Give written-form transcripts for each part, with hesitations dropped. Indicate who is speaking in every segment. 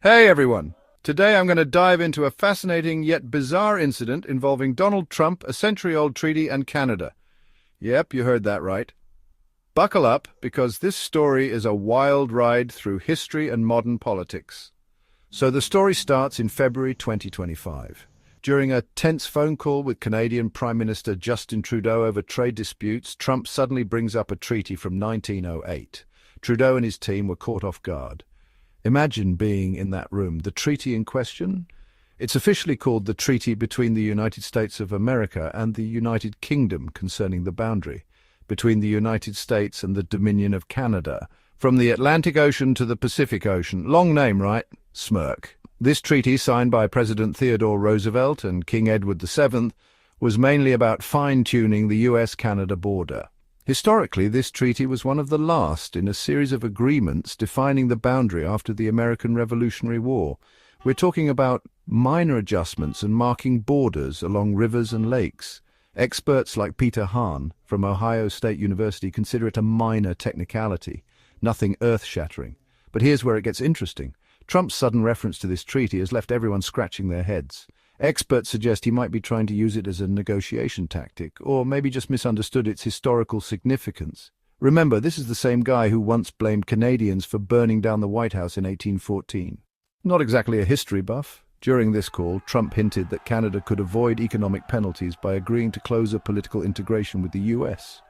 Speaker 1: Hey everyone! Today I'm going to dive into a fascinating yet bizarre incident involving Donald Trump, a century-old treaty, and Canada. Yep, you heard that right. Buckle up, because this story is a wild ride through history and modern politics. So the story starts in February 2025. During a tense phone call with Canadian Prime Minister Justin Trudeau over trade disputes, Trump suddenly brings up a treaty from 1908. Trudeau and his team were caught off guard. Imagine being in that room. The treaty in question? It's officially called the Treaty between the United States of America and the United Kingdom concerning the boundary between the United States and the Dominion of Canada, from the Atlantic Ocean to the Pacific Ocean. Long name, right? Smirk. This treaty, signed by President Theodore Roosevelt and King Edward VII, was mainly about fine-tuning the US-Canada border. Historically, this treaty was one of the last in a series of agreements defining the boundary after the American Revolutionary War. We're talking about minor adjustments and marking borders along rivers and lakes. Experts like Peter Hahn from Ohio State University consider it a minor technicality, nothing earth-shattering. But here's where it gets interesting. Trump's sudden reference to this treaty has left everyone scratching their heads. Experts suggest he might be trying to use it as a negotiation tactic, or maybe just misunderstood its historical significance. Remember, this is the same guy who once blamed Canadians for burning down the White House in 1814. Not exactly a history buff. During this call, Trump hinted that Canada could avoid economic penalties by agreeing to closer political integration with the US.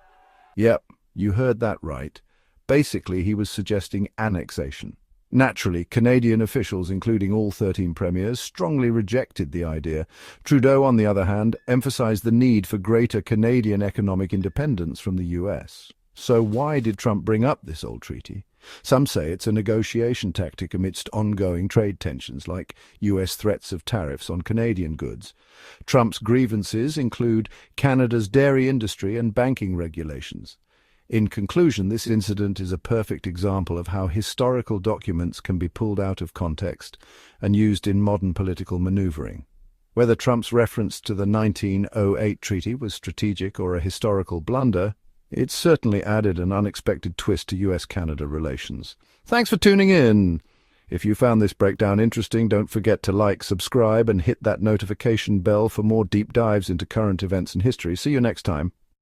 Speaker 1: Yep, you heard that right. Basically, he was suggesting annexation. Naturally, Canadian officials, including all 13 premiers, strongly rejected the idea. Trudeau, on the other hand, emphasized the need for greater Canadian economic independence from the US. So why did Trump bring up this old treaty? Some say it's a negotiation tactic amidst ongoing trade tensions, like US threats of tariffs on Canadian goods. Trump's grievances include Canada's dairy industry and banking regulations. In conclusion, this incident is a perfect example of how historical documents can be pulled out of context and used in modern political maneuvering. Whether Trump's reference to the 1908 treaty was strategic or a historical blunder, it certainly added an unexpected twist to US-Canada relations. Thanks for tuning in. If you found this breakdown interesting, don't forget to like, subscribe, and hit that notification bell for more deep dives into current events and history. See you next time.